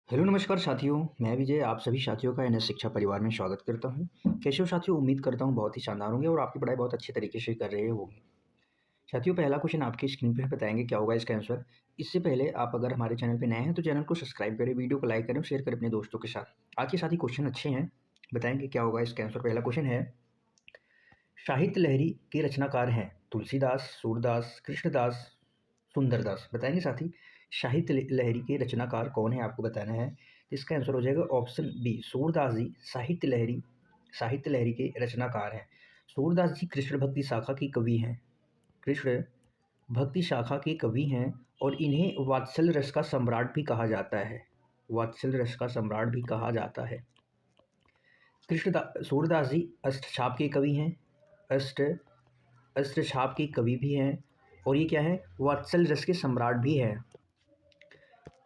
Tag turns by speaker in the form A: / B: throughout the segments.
A: Hello नमस्कार साथियों, मैं विजय आप सभी साथियों का एनएस शिक्षा परिवार में स्वागत करता हूं। कैसे हो साथियों? उम्मीद करता हूं बहुत ही शानदार होंगे और आपकी पढ़ाई बहुत अच्छे तरीके से कर रहे होंगे। साथियों, पहला क्वेश्चन आपकी स्क्रीन पर बताएंगे क्या होगा इसका आंसर। इससे पहले आप अगर हमारे चैनल पर नए हैं तो चैनल को सब्सक्राइब करें, वीडियो को लाइक करें और शेयर करें अपने दोस्तों के साथ। आज के साथ ही क्वेश्चन अच्छे हैं, बताएंगे क्या होगा इसका आंसर। पहला क्वेश्चन है, साहित्य लहरी के रचनाकार हैं तुलसीदास, सूरदास, कृष्णदास, सुंदरदास। बताएंगे साथी साहित्य लहरी के रचनाकार कौन है, आपको बताना है। तो इसका आंसर हो जाएगा ऑप्शन बी, सूरदास जी साहित्य लहरी के रचनाकार हैं। सूरदास जी कृष्ण भक्ति शाखा के कवि हैं, कृष्ण भक्ति शाखा के कवि हैं और इन्हें वात्सल रस का सम्राट भी कहा जाता है। वात्सल रस का सम्राट भी कहा जाता है। सूरदास जी अष्टछाप के कवि हैं, अष्ट अष्टछाप के कवि भी हैं और ये क्या है, वात्सल रस के सम्राट भी है।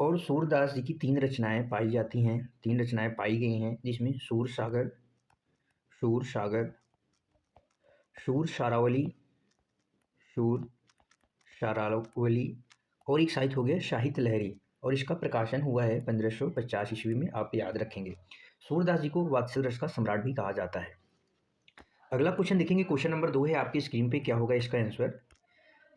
A: और सूरदास जी की तीन रचनाएं पाई जाती हैं, तीन रचनाएं पाई गई हैं, जिसमें सूर सागर, शूर सागर, शूर शारावली, शूर शारावली और एक साहित्य हो गया साहित्य लहरी। और इसका प्रकाशन हुआ है 1550 ईस्वी में, आप याद रखेंगे। सूरदास जी को वात्सल रस का सम्राट भी कहा जाता है। अगला क्वेश्चन देखेंगे, क्वेश्चन नंबर 2 है आपकी स्क्रीन पे, क्या होगा इसका आंसर।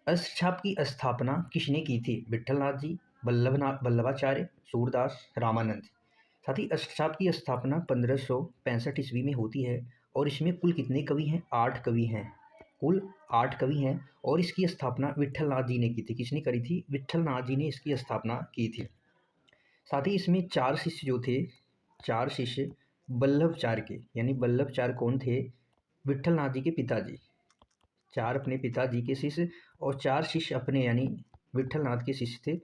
A: अष्टछाप की स्थापना किसने की थी? विट्ठलनाथ जी, वल्लभाचार्य, सूरदास, रामानंद। साथ ही अष्टछाप की स्थापना 1565 ईस्वी में होती है और इसमें कुल कितने कवि हैं? 8 कवि हैं, कुल 8 कवि हैं। और इसकी स्थापना विट्ठलनाथ जी ने की थी। किसने करी थी? विट्ठलनाथ जी ने इसकी स्थापना की थी। साथ ही इसमें 4 शिष्य जो थे, 4 शिष्य वल्लभाचार्य के, यानी वल्लभाचार्य कौन थे? विट्ठलनाथ जी के पिताजी। 4 अपने पिताजी के शिष्य और 4 शिष्य अपने, यानी विट्ठलनाथ के शिष्य थे।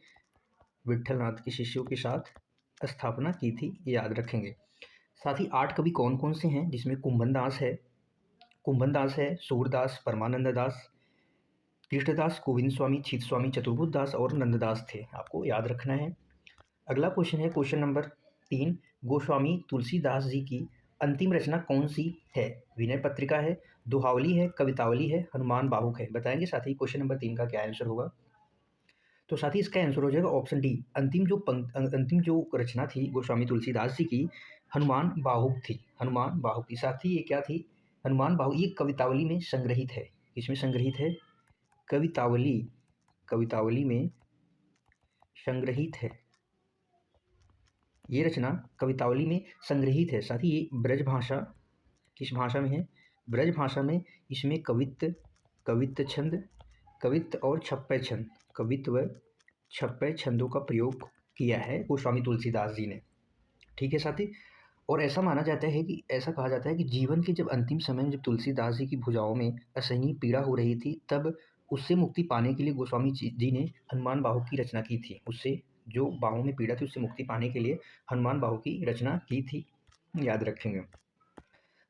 A: विट्ठलनाथ के शिष्यों के साथ स्थापना की थी, याद रखेंगे। साथ ही 8 कवि कौन कौन से हैं? जिसमें कुंभनदास है, सूरदास, परमानंद दास, कृष्णदास, गोविंद स्वामी, छित स्वामी, चतुर्बुद्ध दास और नंददास थे, आपको याद रखना है। अगला क्वेश्चन है क्वेश्चन नंबर 3, गोस्वामी तुलसीदास जी की अंतिम रचना कौन सी है? विनय पत्रिका है, दोहावली है, कवितावली है, हनुमान बाहुक है। बताएंगे साथी क्वेश्चन नंबर 3 का क्या आंसर होगा। तो साथ ही इसका आंसर हो जाएगा ऑप्शन डी, अंतिम जो रचना थी गोस्वामी तुलसीदास जी की, हनुमान बाहुक थी। हनुमान बाहुक थी। साथ ही ये क्या थी? हनुमान बाहुक, ये कवितावली में संग्रहित है। किसमें संग्रहित है? कवितावली, कवितावली में संग्रहित है। ये रचना कवितावली में संग्रहित है। साथ ही ये ब्रज भाषा, किस भाषा में है? ब्रज भाषा में। इसमें कवित्व छंद, कवित्व और छप्पय छंद, कवित्व छप्पय छंदों का प्रयोग किया है गोस्वामी तुलसीदास जी ने। ठीक है साथी। और ऐसा माना जाता है कि, ऐसा कहा जाता है कि जीवन के जब अंतिम समय में जब तुलसीदास जी की भुजाओं में असहनीय पीड़ा हो रही थी, तब उससे मुक्ति पाने के लिए गोस्वामी जी ने हनुमान बाहुक की रचना की थी। उससे जो बाहों में पीड़ा थी उससे मुक्ति पाने के लिए हनुमान बाहुक की रचना की थी, याद रखेंगे।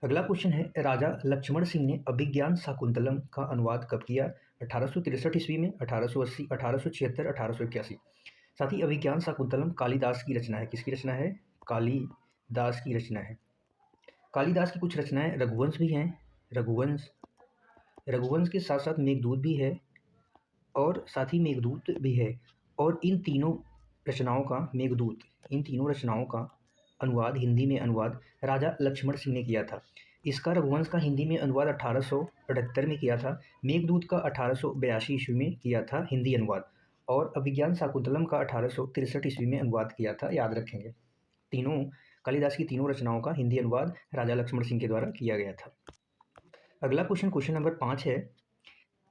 A: अगला क्वेश्चन है, राजा लक्ष्मण सिंह ने अभिज्ञान शाकुंतलम का अनुवाद कब किया? 1863 ईस्वी में, 1880, 1876, 1881। साथ ही अभिज्ञान शाकुंतलम कालिदास की रचना है। किसकी रचना है? कालिदास की रचना है। कालिदास की कुछ रचनाएं रघुवंश भी हैं, रघुवंश के साथ साथ मेघदूत भी है, और साथ ही मेघदूत भी है। और इन तीनों रचनाओं का, इन तीनों रचनाओं का अनुवाद, हिंदी में अनुवाद राजा लक्ष्मण सिंह ने किया था। इसका रघुवंश का हिंदी में अनुवाद 1878 में किया था। मेघदूत का 1882 ईस्वी में किया था हिंदी अनुवाद। और अभिज्ञान शाकुंतलम का 1863 ईस्वी में अनुवाद किया था, याद रखेंगे। तीनों, कालिदास की तीनों रचनाओं का हिंदी अनुवाद राजा लक्ष्मण सिंह के द्वारा किया गया था। अगला क्वेश्चन, क्वेश्चन नंबर 5 है,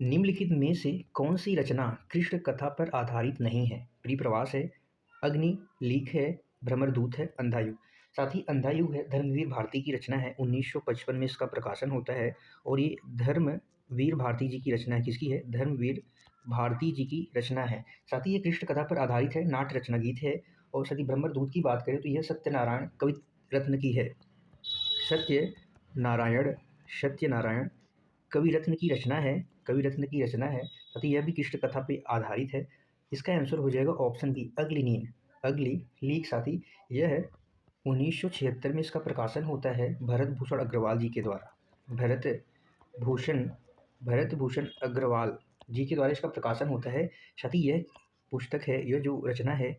A: निम्नलिखित में से कौन सी रचना कृष्ण कथा पर आधारित नहीं है? प्रियप्रवास है, अग्नि लीक है, भ्रमरदूत है, अंधायुग। साथ ही अंधायुग है धर्मवीर भारती की रचना है, 1955 में इसका प्रकाशन होता है। और ये धर्मवीर भारती जी की रचना है। किसकी है? धर्मवीर भारती जी की रचना है। साथ ही ये कृष्ण कथा पर आधारित है, नाट्य रचना गीत है। और साथ ही भ्रमरदूत की बात करें तो यह सत्यनारायण कवि रत्न की है। सत्यनारायण कवि रत्न की रचना है, कवि रत्न की रचना है। साथ ही यह भी कृष्ण कथा पे आधारित है। इसका आंसर हो जाएगा ऑप्शन बी, अगली नींद, अगली लीक। साथी यह 1976 में इसका प्रकाशन होता है भरत भूषण अग्रवाल जी के द्वारा। भरत भूषण अग्रवाल जी के द्वारा इसका प्रकाशन होता है। साथ ही यह पुस्तक है, यह जो रचना है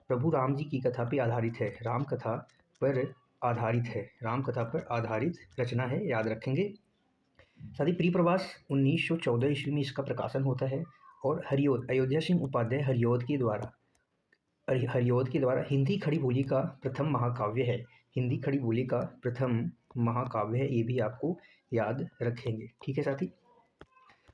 A: प्रभु राम जी की कथा पे आधारित है, राम कथा पर आधारित है, राम कथा पर आधारित रचना है, याद रखेंगे। साथ ही प्रिय प्रवास 1914 ईस्वी में इसका प्रकाशन होता है और हरिओद अयोध्या सिंह उपाध्याय हरिओद के द्वारा हिंदी खड़ी बोली का प्रथम महाकाव्य है, हिंदी खड़ी बोली का प्रथम महाकाव्य है, ये भी आपको याद रखेंगे। ठीक है साथी।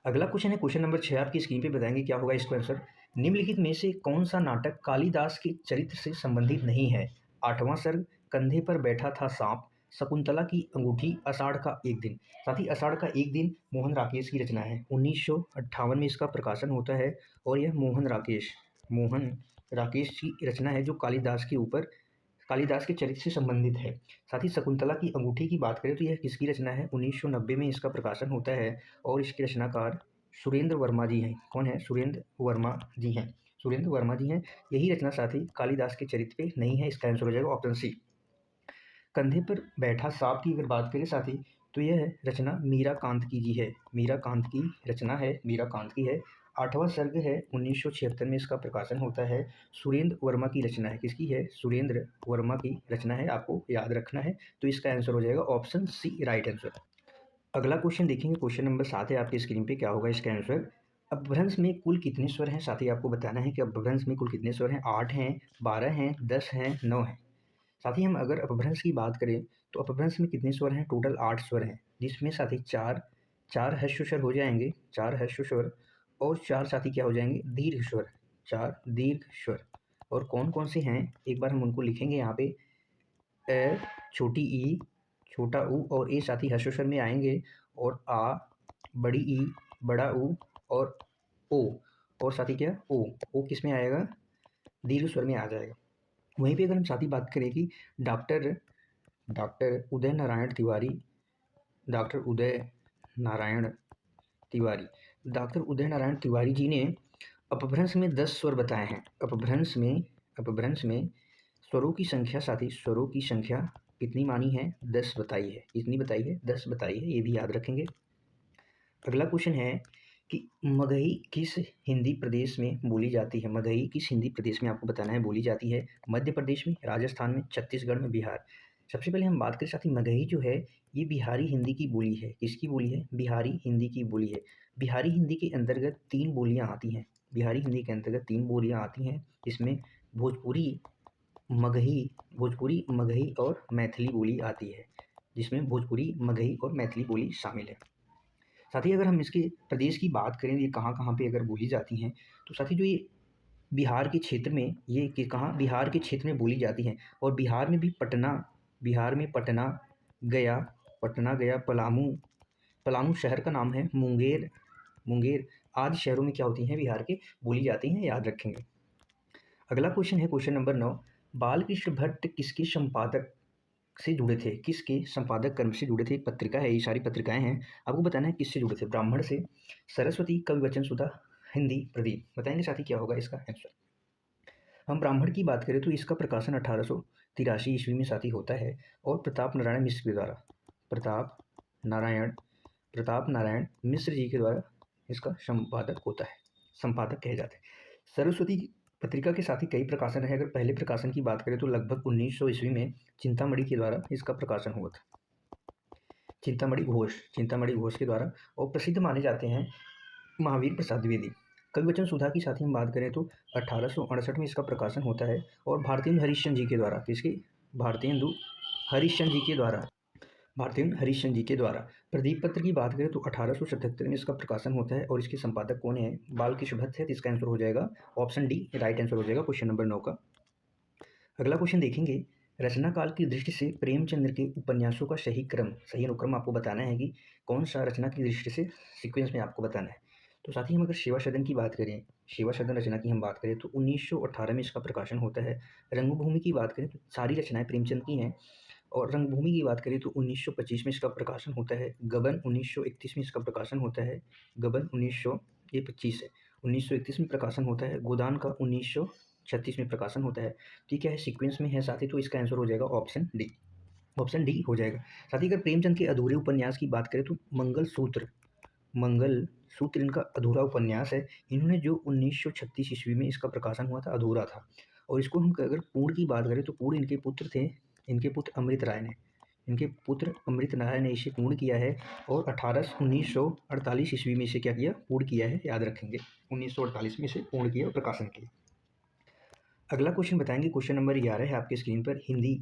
A: अगला क्वेश्चन है क्वेश्चन नंबर 6, आपकी स्क्रीन पे बताएंगे क्या होगा इसका आंसर। निम्नलिखित में से कौन सा नाटक कालिदास के चरित्र से संबंधित नहीं है। आठवां सर्ग, कंधे पर बैठा था सांप, शकुंतला की अंगूठी, आषाढ़ का एक दिन। साथ ही आषाढ़ का एक दिन मोहन राकेश की रचना है, 1958 में इसका प्रकाशन होता है और यह मोहन राकेश की रचना है जो कालिदास के चरित्र से संबंधित है। साथ ही शकुंतला की अंगूठी की बात करें तो यह किसकी रचना है, 1990 में इसका प्रकाशन होता है और इसके रचनाकार सुरेंद्र वर्मा जी हैं। कौन है? सुरेंद्र वर्मा जी हैं। यही रचना साथी कालिदास के चरित्र पे नहीं है, इसका आंसर हो जाएगा ऑप्शन सी। कंधे पर बैठा सांप की अगर बात करें साथी तो यह रचना मीराकांत की जी है, मीराकांत की रचना है, मीराकांत की है। आठवां सर्ग है, 1976 में इसका प्रकाशन होता है, सुरेंद्र वर्मा की रचना है। किसकी है? सुरेंद्र वर्मा की रचना है, आपको याद रखना है। तो इसका आंसर हो जाएगा ऑप्शन सी, राइट आंसर। अगला क्वेश्चन देखेंगे, क्वेश्चन नंबर 7 है आपकी स्क्रीन पे, क्या होगा इसका आंसर। अपभ्रंश में कुल कितने स्वर हैं साथी, आपको बताना है कि अपभ्रंश में कुल कितने स्वर हैं। 8 हैं, 12 हैं, 10 हैं, 9 हैं। साथ ही हम अगर अपभ्रंश की बात करें तो अपभ्रंश में कितने स्वर हैं, टोटल 8 स्वर हैं, जिसमें साथी चार ह्रस्व स्वर हो जाएंगे, 4 ह्रस्व स्वर, और 4 साथी क्या हो जाएंगे, दीर्घ स्वर, 4 दीर्घ स्वर। और कौन कौन से हैं एक बार हम उनको लिखेंगे यहाँ पे। ए, छोटी ई, छोटा ऊ और ए साथी ह्रस्व स्वर में आएंगे, और आ, बड़ी ई, बड़ा ऊ और ओ, और साथी क्या, ओ किस में आएगा, दीर्घ स्वर में आ जाएगा। वहीं पे अगर हम साथी बात करें कि डॉक्टर उदय नारायण तिवारी जी ने अपभ्रंश में 10 स्वर बताए हैं। अपभ्रंश में स्वरों की संख्या साथी, स्वरों की संख्या कितनी मानी है, 10 बताई है। कितनी बताई है? 10 बताई है, ये भी याद रखेंगे। अगला क्वेश्चन है कि मगही किस हिंदी प्रदेश में बोली जाती है। मगही किस हिंदी प्रदेश में आपको बताना है बोली जाती है। मध्य प्रदेश में, राजस्थान में, छत्तीसगढ़ में, बिहार। सबसे पहले हम बात करें साथी, मगही जो है ये बिहारी हिंदी की बोली है। किसकी बोली है? बिहारी हिंदी की बोली है। बिहारी हिंदी के अंतर्गत 3 बोलियाँ आती हैं, बिहारी हिंदी के अंतर्गत 3 बोलियाँ आती हैं, इसमें भोजपुरी, मगही और मैथिली बोली आती है, जिसमें भोजपुरी, मगही और मैथिली बोली शामिल है। साथ ही अगर हम इसके प्रदेश की बात करें, ये कहाँ कहाँ पे अगर बोली जाती हैं, तो साथी जो ये बिहार के क्षेत्र में, ये कि कहाँ, बिहार के क्षेत्र में बोली जाती हैं। और बिहार में भी पटना गया, पलामू शहर का नाम है, मुंगेर आदि शहरों में क्या होती हैं, बिहार के बोली जाती हैं, याद रखेंगे। अगला क्वेश्चन है क्वेश्चन नंबर 9, बालकृष्ण भट्ट किसके संपादक से जुड़े थे, किसके संपादक कर्म से जुड़े थे। एक पत्रिका है, ये सारी पत्रिकाएं हैं, आपको बताना है किससे जुड़े थे। ब्राह्मण से, सरस्वती, कवि वचन सुधा, हिंदी प्रदीप। बताएंगे साथी क्या होगा इसका आंसर। हम ब्राह्मण की बात करें तो इसका प्रकाशन 1883 ईस्वी में साथी होता है और प्रताप नारायण मिश्र के द्वारा, प्रताप नारायण मिश्र जी के द्वारा इसका संपादक होता है, संपादक कहे जाते हैं। सरस्वती पत्रिका के साथ ही कई प्रकाशन है। अगर पहले प्रकाशन की बात करें तो लगभग 1900 ईस्वी में चिंतामणि के द्वारा इसका प्रकाशन हुआ था, चिंतामणि घोष के द्वारा, और प्रसिद्ध माने जाते हैं महावीर प्रसाद द्विवेदी। कवि वचन सुधा की साथ ही हम बात करें तो 1868 में इसका प्रकाशन होता है और भारतेंदु हरिश्चंद्र जी के द्वारा, किसके, भारतेंदु हरिश्चंद्र जी के द्वारा। प्रदीप पत्र की बात करें तो 1877 में इसका प्रकाशन होता है और इसके संपादक कौन है, बालकृष्ण भट्ट है। इसका आंसर हो जाएगा ऑप्शन डी, राइट आंसर हो जाएगा क्वेश्चन नंबर 9 का। अगला क्वेश्चन देखेंगे, रचना काल की दृष्टि से प्रेमचंद्र के उपन्यासों का सही अनुक्रम आपको बताना है कि कौन सा रचना की दृष्टि से सीक्वेंस में आपको बताना है। तो साथ ही हम अगर सेवा सदन की बात करें, सेवा सदन रचना की हम बात करें तो 1918 में इसका प्रकाशन होता है। रंगभूमि की बात करें तो सारी रचनाएं प्रेमचंद की हैं, और रंगभूमि की बात करें तो 1925 में इसका प्रकाशन होता है। गबन 1931 में इसका प्रकाशन होता है, गबन 1925 है, 1931 में प्रकाशन होता है। गोदान का 1936 में प्रकाशन होता है। ठीक है, सीक्वेंस में है साथी, तो इसका आंसर हो जाएगा ऑप्शन डी हो जाएगा। साथ ही अगर प्रेमचंद के अधूरे उपन्यास की बात करें तो मंगल सूत्र इनका अधूरा उपन्यास है। इन्होंने जो 1936 ईस्वी में इसका प्रकाशन हुआ था, अधूरा था, और इसको हम अगर पूर्ण की बात करें तो पूर्ण इनके पुत्र थे, इनके पुत्र अमृत राय ने, इनके पुत्र अमृत राय ने इसे पूर्ण किया है और 1948 ईस्वी में इसे क्या किया, पूर्ण किया है, याद रखेंगे 1948 में इसे पूर्ण किया और प्रकाशन किया। अगला क्वेश्चन बताएंगे, क्वेश्चन नंबर 11 है आपके स्क्रीन पर। हिंदी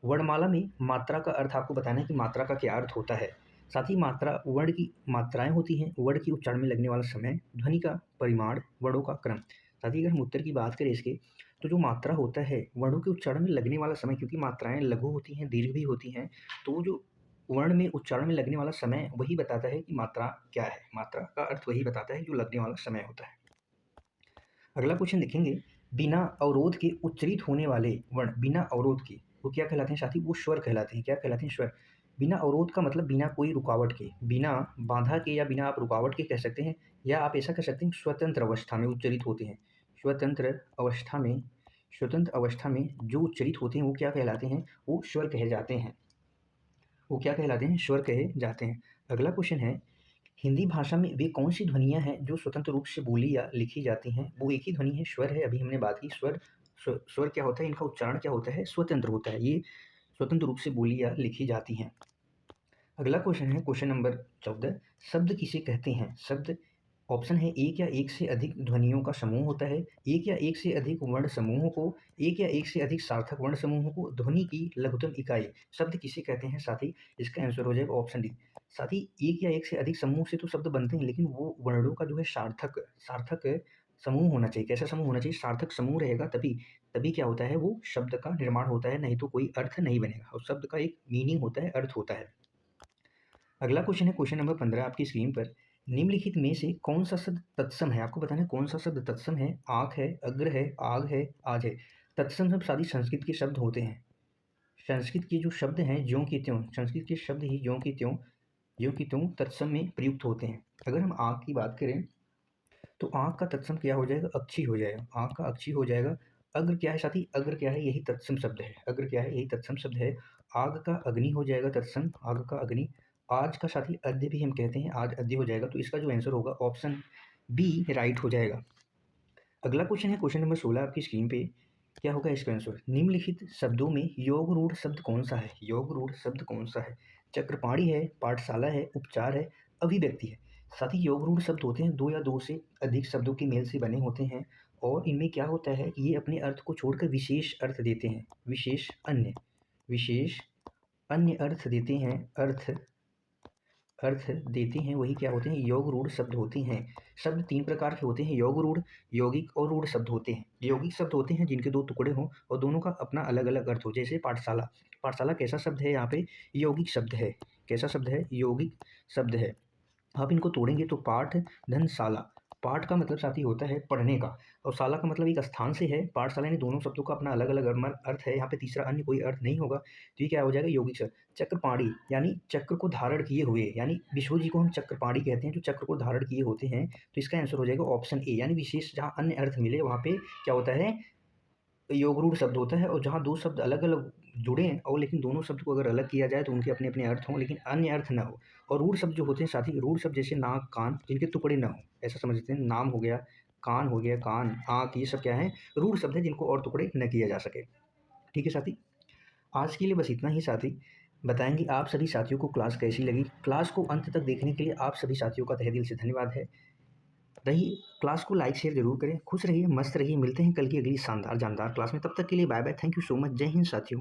A: वर्णमाला में मात्रा का अर्थ आपको बताना है कि मात्रा का क्या अर्थ होता है। साथ ही मात्रा वर्ण की मात्राएं होती हैं, वर्ण की उच्चारण में लगने वाला समय, ध्वनि का परिमाण, वर्णों का क्रम। साथ ही अगर हम उत्तर की बात करें इसके, तो जो मात्रा होता है वर्णों के उच्चारण में लगने वाला समय, क्योंकि मात्राएं लघु होती हैं, दीर्घ भी होती हैं, तो वो जो वर्ण में उच्चारण में लगने वाला समय वही बताता है कि मात्रा क्या है, मात्रा का अर्थ वही बताता है जो लगने वाला समय होता है। अगला क्वेश्चन देखेंगे, बिना अवरोध के उच्चरित होने वाले वर्ण, बिना अवरोध के वो क्या कहलाते हैं साथी, वो स्वर कहलाते हैं। क्या कहलाते हैं, स्वर। बिना अवरोध का मतलब बिना कोई रुकावट के, बिना बाधा के या बिना आप रुकावट के कह सकते हैं, या आप ऐसा कह सकते हैं स्वतंत्र अवस्था में उच्चरित होते हैं। स्वतंत्र अवस्था में, स्वतंत्र अवस्था में जो उच्चरित होते हैं वो क्या कहलाते हैं, वो स्वर कहे जाते हैं, वो क्या कहलाते हैं, स्वर कहे जाते हैं। अगला क्वेश्चन है, हिंदी भाषा में वे कौन सी ध्वनियाँ हैं जो स्वतंत्र रूप से बोली या लिखी जाती हैं। वो एक ही ध्वनि है, स्वर है। अभी हमने बात की स्वर, स्वर क्या होता है, इनका उच्चारण क्या होता है, स्वतंत्र होता है, ये स्वतंत्र रूप से बोली या लिखी जाती हैं। अगला क्वेश्चन है क्वेश्चन नंबर 14, शब्द किसे कहते हैं। शब्द ऑप्शन है, एक या एक से अधिक ध्वनियों का समूह होता है, एक या एक से अधिक वर्ण समूहों को, एक या एक से अधिक सार्थक वर्ण समूहों को, ध्वनि की लघुतम इकाई। शब्द किसे कहते हैं साथी, इसका आंसर हो जाएगा ऑप्शन डी। साथ ही एक या एक से अधिक समूह से तो शब्द बनते हैं, लेकिन वो वर्णों का जो है सार्थक सार्थक समूह होना चाहिए। कैसा समूह होना चाहिए, सार्थक समूह रहेगा तभी तभी क्या होता है, वो शब्द का निर्माण होता है, नहीं तो कोई अर्थ नहीं बनेगा। और शब्द का एक मीनिंग होता है, अर्थ होता है। अगला क्वेश्चन है क्वेश्चन नंबर 15 आपकी स्क्रीन पर। निम्नलिखित में से कौन सा शब्द तत्सम है, आपको बताना है कौन सा शब्द तत्सम है। आँख है, अग्र है, आग है, आज है। तत्सम शब्द सारी संस्कृत के शब्द होते हैं। संस्कृत के जो शब्द हैं ज्यों की त्यों, संस्कृत के शब्द ही ज्यों की त्यों तत्सम में प्रयुक्त होते हैं। अगर हम आँख की बात करें तो आँख का तत्सम क्या हो जाएगा, अक्षी हो जाएगा, आँख का अक्षी हो जाएगा। अग्र क्या है साथी, अग्र क्या है, यही तत्सम शब्द है। अग्र क्या है, यही तत्सम शब्द है। आग का अग्नि हो जाएगा तत्सम, आग का अग्नि। आज का साथी अद्य भी हम कहते हैं, आज अद्य हो जाएगा। तो इसका जो आंसर होगा ऑप्शन बी राइट हो जाएगा। अगला क्वेश्चन है क्वेश्चन नंबर 16 आपकी स्क्रीन पे। क्या होगा इसका आंसर, निम्नलिखित शब्दों में योग रूढ़ शब्द कौन सा है। योग रूढ़ शब्द कौन सा है, चक्रपाणी है, पाठशाला है, उपचार है, अभिव्यक्ति है। साथ ही योग रूढ़ शब्द होते हैं दो या दो से अधिक शब्दों के मेल से बने होते हैं, और इनमें क्या होता है कि ये अपने अर्थ को छोड़कर विशेष अर्थ देते हैं, विशेष अन्य अर्थ देते हैं, अर्थ देते हैं, वही क्या होते हैं, योग रूढ़ शब्द होते हैं। शब्द तीन प्रकार के होते हैं, योग रूढ़, यौगिक और रूढ़ शब्द होते हैं। यौगिक शब्द होते हैं जिनके दो टुकड़े हों और दोनों का अपना अलग अलग अर्थ हो, जैसे पाठशाला। पाठशाला कैसा शब्द है, यहाँ पे यौगिक शब्द है। कैसा शब्द है, यौगिक शब्द है। आप इनको तोड़ेंगे तो पाठ धन शाला, पाठ का मतलब साथी होता है पढ़ने का, और शाला का मतलब एक स्थान से है। पाठशाला ने दोनों शब्दों का अपना अलग अलग अर्थ है, यहाँ पे तीसरा अन्य कोई अर्थ नहीं होगा। तो ये क्या हो जाएगा, यौगिक शब्द। चक्रपाणी यानी चक्र को धारण किए हुए, यानी विष्णु जी को हम चक्रपाणी कहते हैं, जो चक्र को धारण किए होते हैं। तो इसका आंसर हो जाएगा ऑप्शन ए, यानी विशेष जहाँ अन्य अर्थ मिले वहाँ पे क्या होता है, योग रूढ़ शब्द होता है। और जहाँ दो शब्द अलग अलग जुड़े हैं और लेकिन दोनों शब्द को अगर अलग किया जाए तो उनके अपने अपने अर्थ हों, लेकिन अन्य अर्थ ना हो। और रूढ़ शब्द जो होते हैं साथी, रूढ़ शब्द जैसे नाक, कान, जिनके टुकड़े ना हो, ऐसा समझते हैं। नाम हो गया, कान हो गया, कान, आँख, ये सब क्या है, रूढ़ शब्द है जिनको और टुकड़े न किया जा सके। ठीक है साथी, आज के लिए बस इतना ही साथी। बताएंगे आप सभी साथियों को क्लास कैसी लगी। क्लास को अंत तक देखने के लिए आप सभी साथियों का तहे दिल से धन्यवाद है। रहिए, क्लास को लाइक शेयर जरूर करें। खुश रहिए, मस्त रहिए। मिलते हैं कल की अगली शानदार जानदार क्लास में। तब तक के लिए bye bye, thank you so much. जय हिंद साथियों।